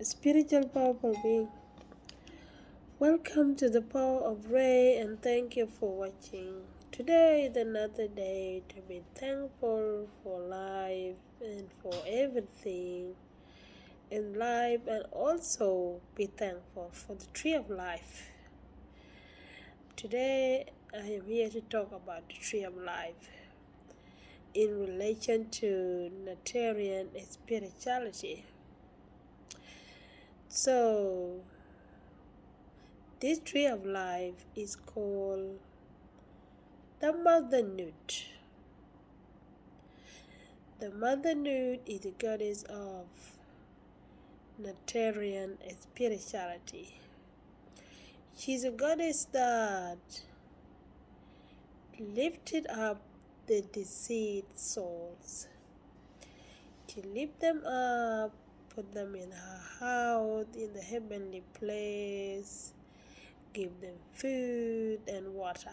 Spiritual powerful being. Welcome to the power of Ray and thank you for watching. Today is another day to be thankful for life and for everything in life, and also be thankful for the tree of life. Today I am here to talk about the tree of life in relation to Natarian spirituality. So this tree of life is called the Mother Nut. The Mother Nut is the goddess of Natarian spirituality. She's a goddess that lifted up the deceased souls. She lift them up, put them in her house, in the heavenly place, give them food and water.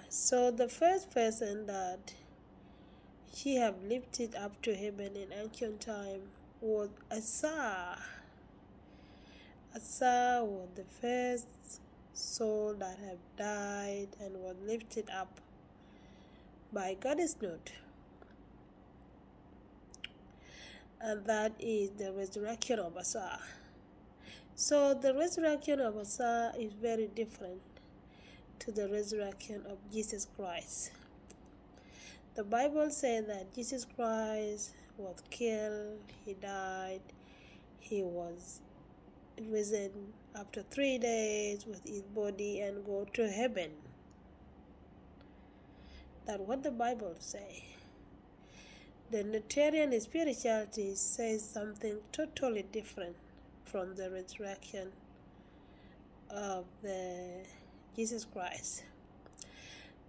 So the first person that she have lifted up to heaven in ancient time was Asa. Asa was the first soul that have died and was lifted up by Goddess Nut. And that is the resurrection of Asa. So the resurrection of Asa is very different to the resurrection of Jesus Christ. The Bible says that Jesus Christ was killed, he died, he was risen after 3 days with his body and go to heaven. That's what the Bible says. The Natarian spirituality says something totally different from the resurrection of the Jesus Christ.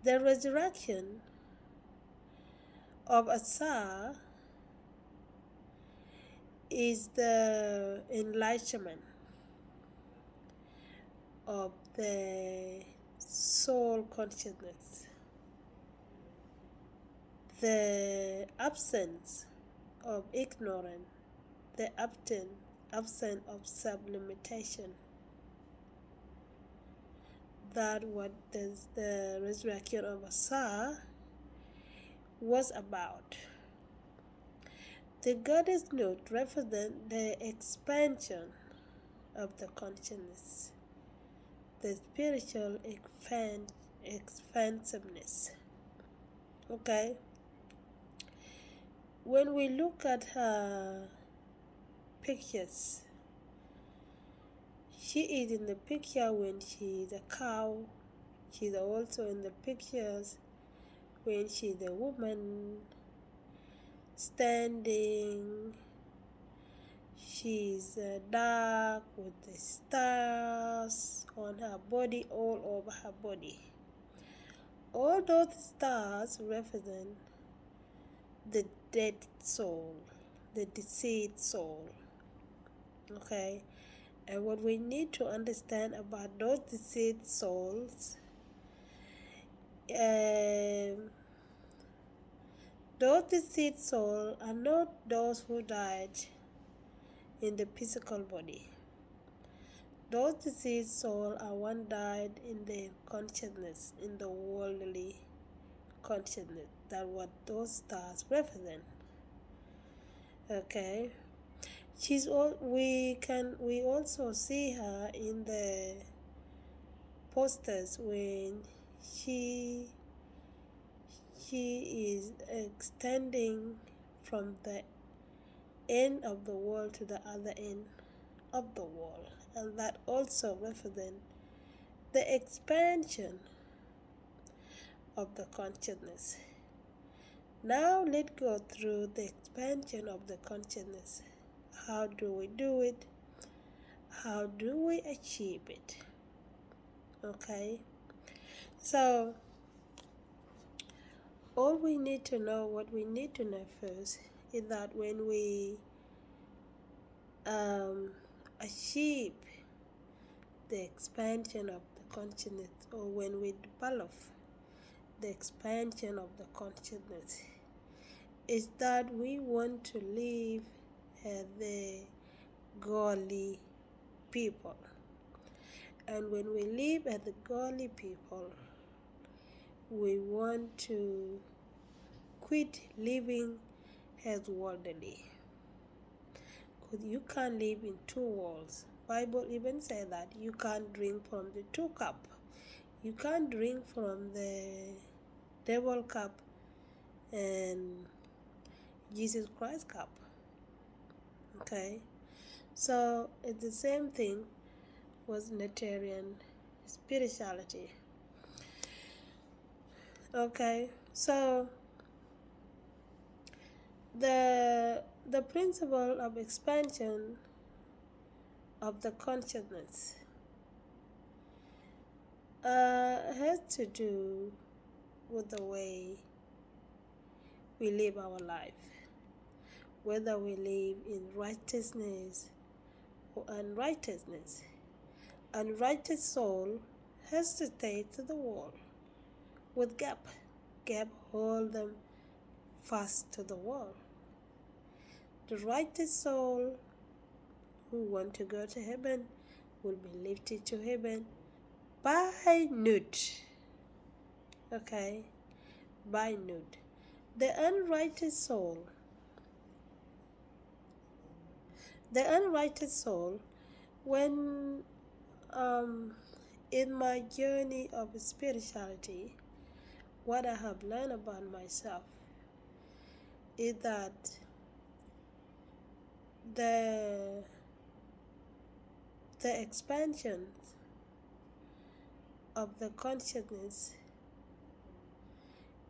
The resurrection of Asa is the enlightenment of the soul consciousness, the absence of ignorance, the absence of self-limitation. That what the resurrection of Asa was about. The goddess Nut represents the expansion of the consciousness, the spiritual expansiveness. Okay? When we look at her pictures, she is in the picture when she is a cow. She's also in the pictures when she's a woman standing. She's dark with the stars on her body, all over her body. All those stars represent the dead soul, the deceased soul. Okay? And what we need to understand about those deceased souls, those deceased souls are not those who died in the physical body. Those deceased souls are one died in the consciousness, in the worldly consciousness. That's what those stars represent. Okay? We also see her in the posters when she is extending from the end of the world to the other end of the world, and that also represents the expansion of the consciousness. Now let's go through the expansion of the consciousness. How do we do it? How do we achieve it? Okay? So, all we need to know, what we need to know first, is that when we achieve the expansion of the consciousness, or when we develop the expansion of the consciousness, is that we want to live as the godly people. And when we live as the godly people, we want to quit living as worldly. Because you can't live in two worlds. Bible even says that you can't drink from the two cup. You can't drink from the devil cup and Jesus Christ cup. Okay? So it's the same thing with Unitarian spirituality. Okay, so the principle of expansion of the consciousness has to do with the way we live our life, whether we live in righteousness or unrighteousness. Unrighteous soul has to stay to the wall with gap hold them fast to the wall. The righteous soul who want to go to heaven will be lifted to heaven by nut. Okay, by nut. The unrighteous soul, when in my journey of spirituality, what I have learned about myself is that the expansion of the consciousness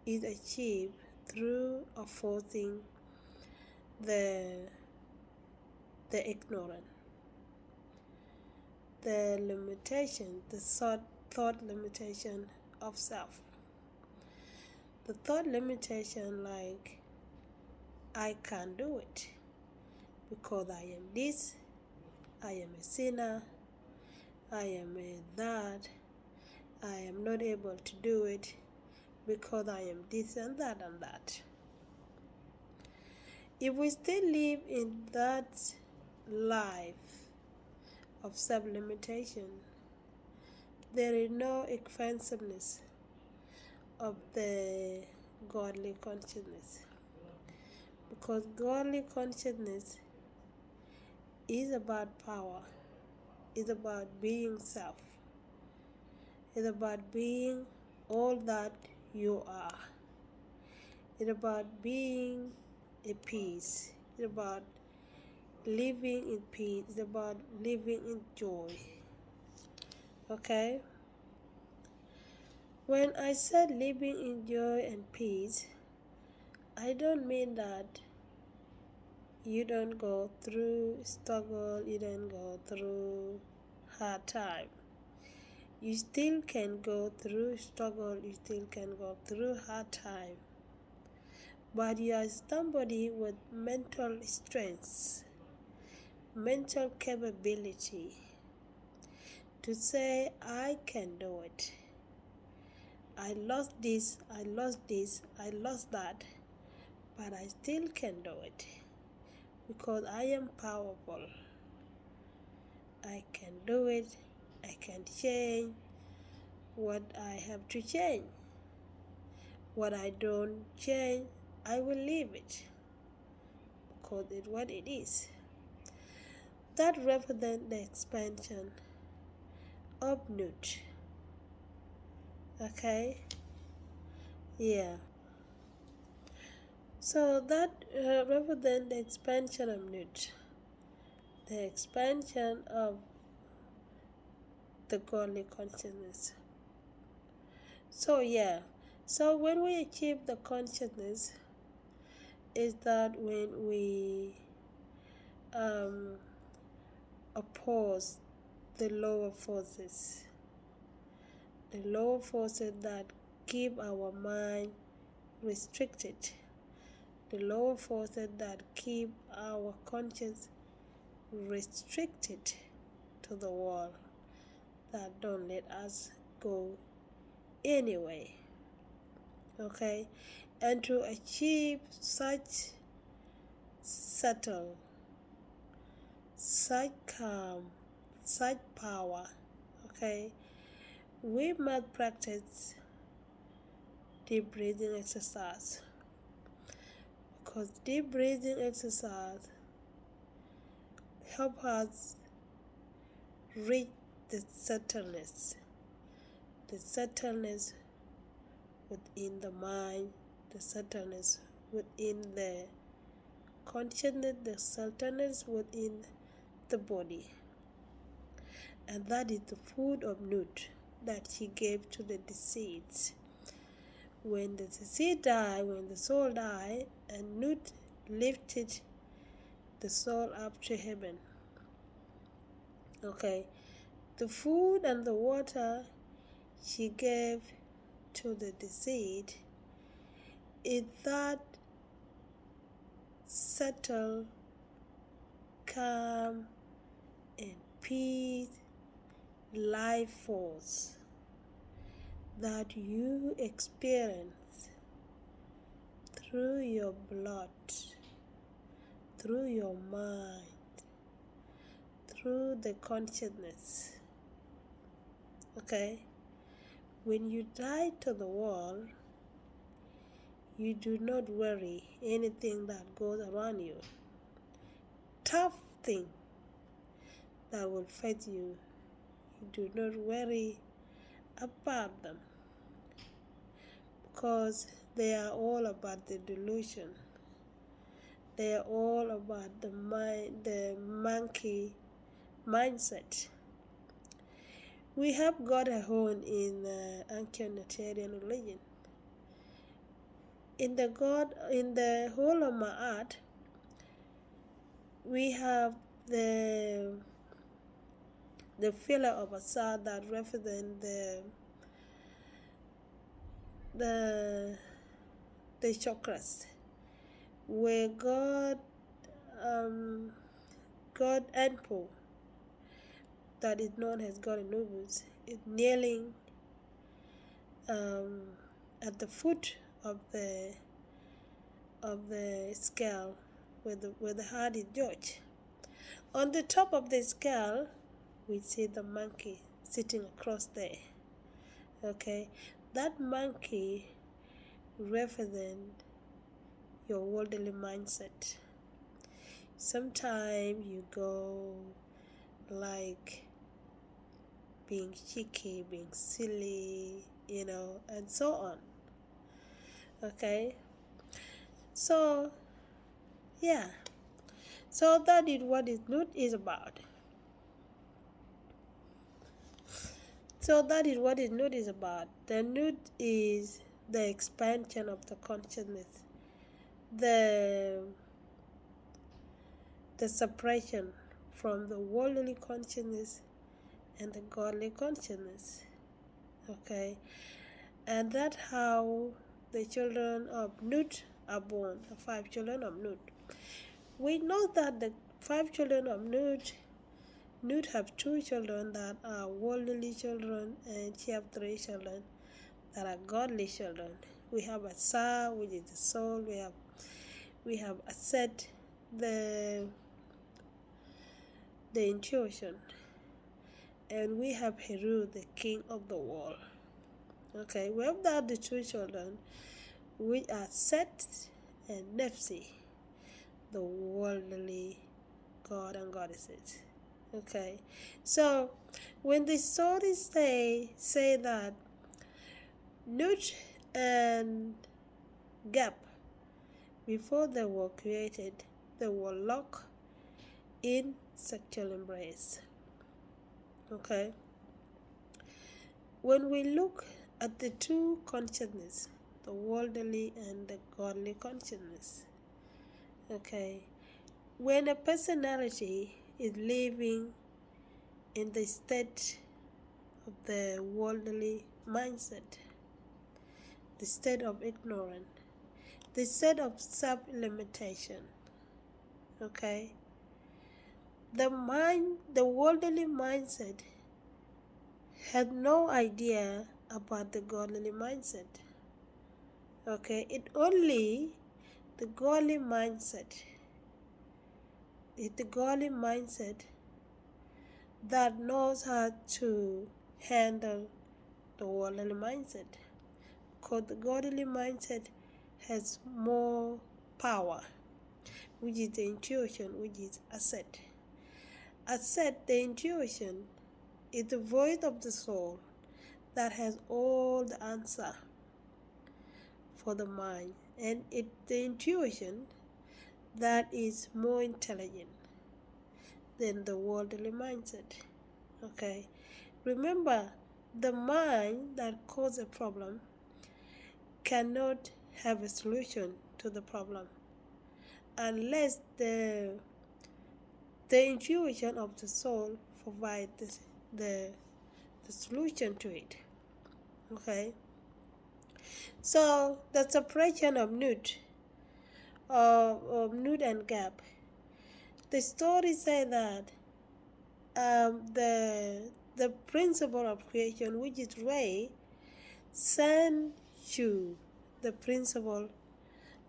is achieved through opposing the ignorant, the limitation, the thought limitation of self. The thought limitation like, I can't do it because I am this, I am a sinner, I am a that, I am not able to do it because I am this and that and that. If we still live in that life of self-limitation, there is no expansiveness of the godly consciousness. Because godly consciousness is about power, is about being self, is about being all that you are. It's about being a peace. It's about living in peace. It's about living in joy. Okay? When I said living in joy and peace, I don't mean that you don't go through struggle, you don't go through hard time. You still can go through struggle, you still can go through hard time. But you are somebody with mental strength, mental capability to say, I can do it. I lost this, I lost that, but I still can do it because I am powerful. I can do it. I can change what I have to change. What I don't change, I will leave it because it's what it is. That represents the expansion of nut. Okay? Yeah. So that represents the expansion of nut. The expansion of the godly consciousness. So yeah. So when we achieve the consciousness, is that when we oppose the lower forces that keep our mind restricted, the lower forces that keep our conscience restricted to the wall, that don't let us go anyway. Okay, and to achieve such subtle such calm, such power. Okay, we must practice deep breathing exercise, because deep breathing exercise help us reach the settledness within the mind, the settledness within the consciousness, the settledness within the body. And that is the food of Nut that he gave to the deceased. When the deceased died, when the soul died, and Nut lifted the soul up to heaven. Okay, the food and the water she gave to the deceased is that settle, calm, and peace life force that you experience through your blood, through your mind, through the consciousness. Okay? When you die to the world, you do not worry anything that goes around you. Tough thing that will face you, you do not worry about them, because they are all about the delusion. They are all about the mind, the monkey mindset. We have got a home in ancient Unitarian religion. In the whole of Ma'at, we have the pillar of Asad that represent the chakras, where God Anpu, that is known as God Anubis, is kneeling at the foot of the scale where the heart is judged. On the top of the scale, we see the monkey sitting across there. Okay, that monkey represents your worldly mindset. Sometimes you go like being cheeky, being silly, and so on. Okay, so yeah, so that is what Nut is about. So that is what Nut is about. The Nut is the expansion of the consciousness, the separation from the worldly consciousness and the godly consciousness. Okay, and that's how the children of Nut are born, the 5 children of Nut. We know that the 5 children of Nut have 2 children that are worldly children, and she have 3 children that are godly children. We have Asa, which is the soul. We have Aset, the intuition, and we have Heru, the king of the world. Okay, we have the 2 children, which are Set and Nepsi, the worldly god and goddesses. Okay, so when the stories say that Nut and Gap, before they were created, they were locked in sexual embrace. Okay, when we look at the 2 consciousness, the worldly and the godly consciousness, okay, when a personality is living in the state of the worldly mindset, the state of ignorance, the state of self-limitation, okay, the worldly mindset has no idea about the godly mindset. Okay, the godly mindset is the godly mindset that knows how to handle the worldly mindset. Because the godly mindset has more power, which is the intuition, which is asset. Asset, the intuition, is the voice of the soul that has all the answer for the mind, and it's the intuition that is more intelligent than the worldly mindset. Okay, remember, the mind that causes a problem cannot have a solution to the problem unless the intuition of the soul provides the solution to it. Okay, so the separation of Nut and Gap. The story says that the principle of creation, which is Ray, sent you the principle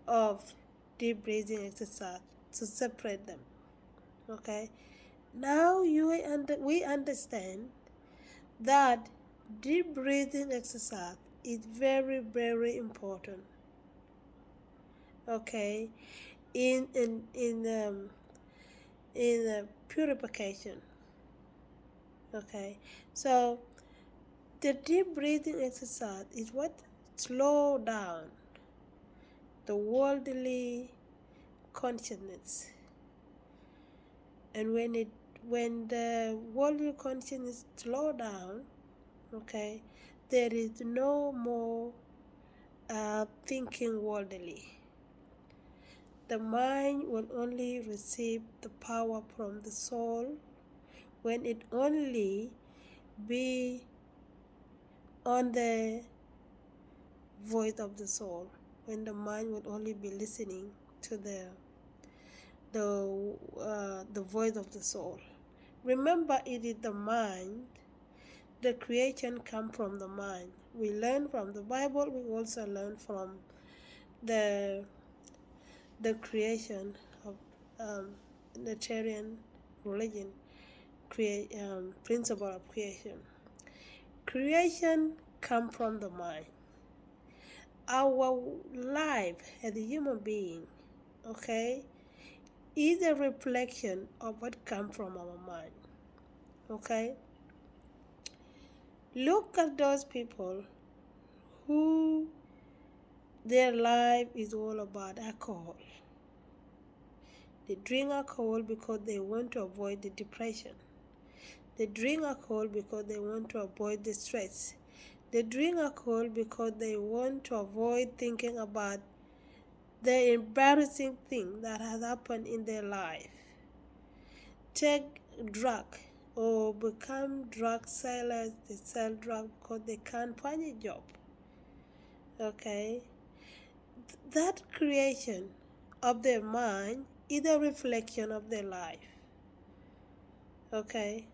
of deep breathing exercise to separate them. Okay, now we understand that deep breathing exercise is very, very important. Okay, in purification. Okay, so the deep breathing exercise is what slow down the worldly consciousness, and when the worldly consciousness slow down, okay, there is no more thinking worldly. The mind will only receive the power from the soul when it only be on the voice of the soul, when the mind will only be listening to the voice of the soul. Remember, it is the mind. The creation comes from the mind. We learn from the Bible. We also learn from the creation of Unitarian religion, principle of creation. Creation comes from the mind. Our life as a human being, okay, is a reflection of what comes from our mind. Okay? Look at those people who their life is all about alcohol. They drink alcohol because they want to avoid the depression. They drink alcohol because they want to avoid the stress. They drink alcohol because they want to avoid thinking about the embarrassing thing that has happened in their life. Take drug or become drug sellers. They sell drugs because they can't find a job. Okay? That creation of their mind is a reflection of their life. Okay?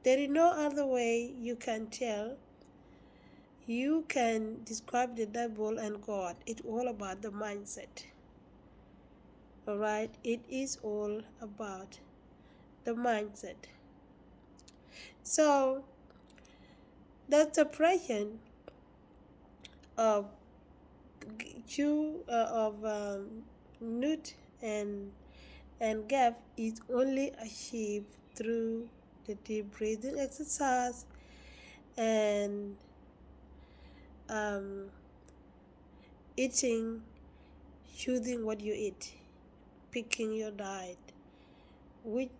There is no other way you can tell. You can describe the devil and God. It's all about the mindset. Alright? It is all about the mindset. So, the separation of Nut and Gap is only achieved through the deep breathing exercise and choosing what you eat, picking your diet, which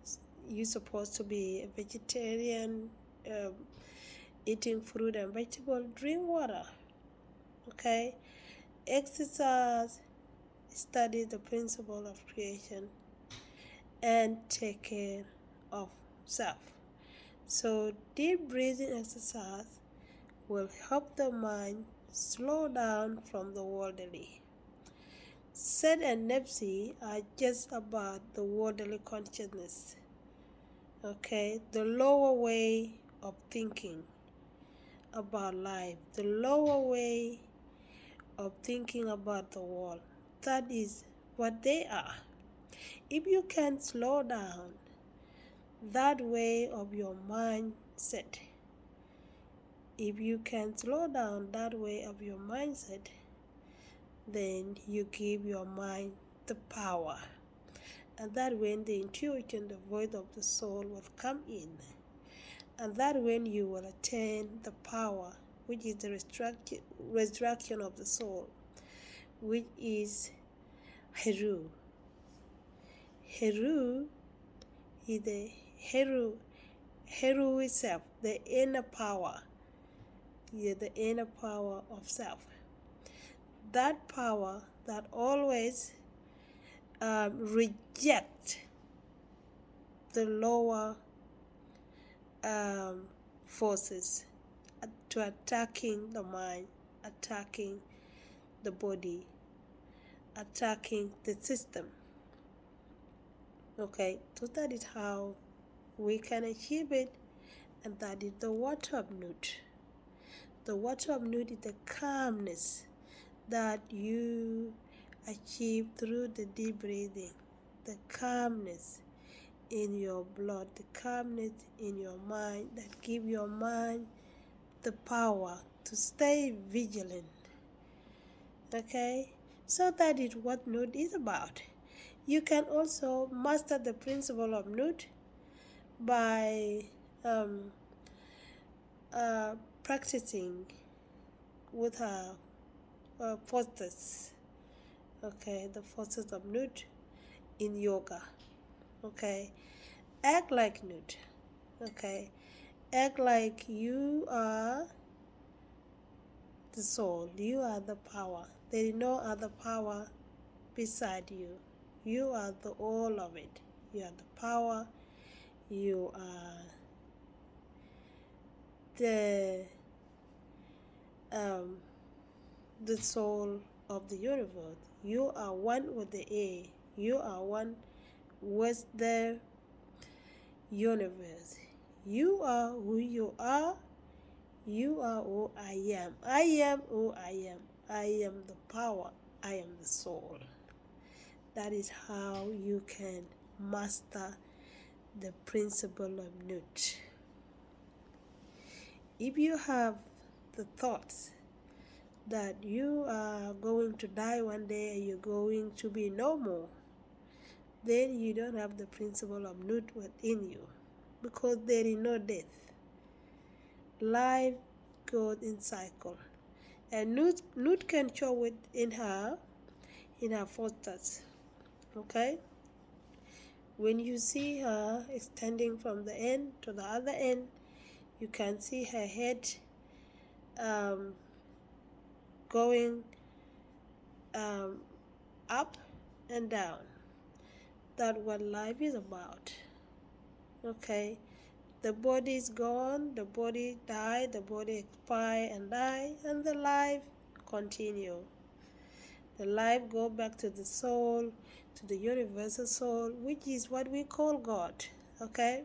you're supposed to be a vegetarian, eating fruit and vegetable, drink water, okay? Exercise, study the principle of creation, and take care of self. So deep breathing exercise will help the mind slow down from the worldly. Seth and Nipsey are just about the worldly consciousness, okay? The lower way of thinking about life, the lower way of thinking about the world. That is what they are. If you can slow down that way of your mindset, if you can slow down that way of your mindset, then you give your mind the power. And that when the intuition, the voice of the soul will come in. And that when you will attain the power, which is the resurrection of the soul, which is Heru. Heru is the Heru itself, the inner power. Yeah, the inner power of self. That power that always reject the lower forces to attacking the mind, attacking the body, attacking the system. Okay, so that is how we can achieve it, and that is the water of Nut. The water of Nut is the calmness that you achieve through the deep breathing, the calmness in your blood, the calmness in your mind that give your mind the power to stay vigilant. Okay, so that is what Nut is about. You can also master the principle of Nut by practicing with her postures. Okay, the postures of Nut in yoga. Okay, act like Nut. Okay, act like you are the soul, you are the power. There is no other power beside you. You are the all of it. You are the power. You are the soul of the universe. You are one with the A. You are one with the universe. You are who you are. You are who I am. I am who I am. I am the power. I am the soul. That is how you can master the principle of Nut. If you have the thoughts that you are going to die one day and you're going to be no more, then you don't have the principle of Nut within you, because there is no death. Life goes in cycle, and Nut can show it in her postures. Okay, when you see her extending from the end to the other end, you can see her head going up and down. That's what life is about. Okay, the body is gone, the body died, the body expire and die, and the life continue. The life go back to the soul, to the universal soul, which is what we call God. Okay,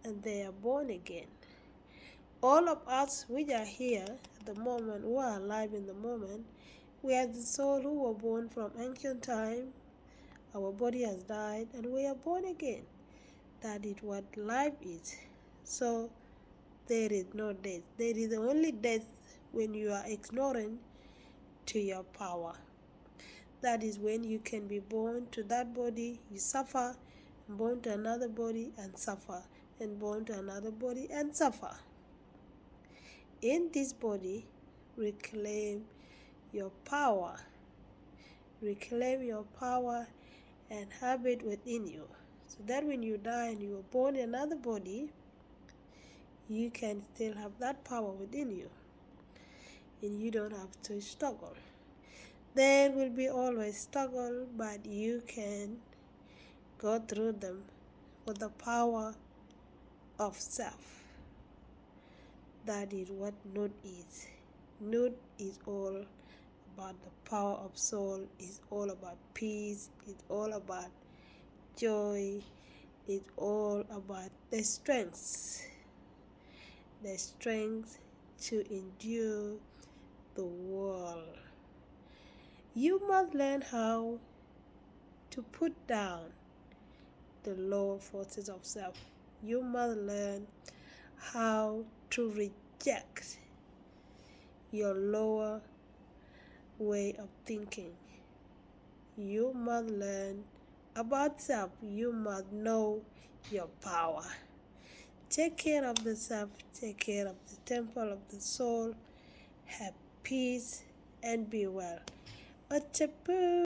and they are born again. All of us which are here at the moment, who are alive in the moment, we are the soul who were born from ancient time. Our body has died and we are born again. That is what life is. So there is no death. There is only death when you are ignorant to your power. That is when you can be born to that body, you suffer, born to another body and suffer, and born to another body and suffer. In this body, reclaim your power. Reclaim your power and have it within you, so that when you die and you are born in another body, you can still have that power within you, and you don't have to struggle. There will be always struggle, but you can go through them with the power of self. That is what Nut is. Nut is all about the power of soul, it's all about peace, it's all about joy, it's all about the strength to endure the world. You must learn how to put down the lower forces of self. You must learn how to reject your lower way of thinking. You must learn about self. You must know your power. Take care of the self, take care of the temple of the soul. Have peace and be well. Ochapu.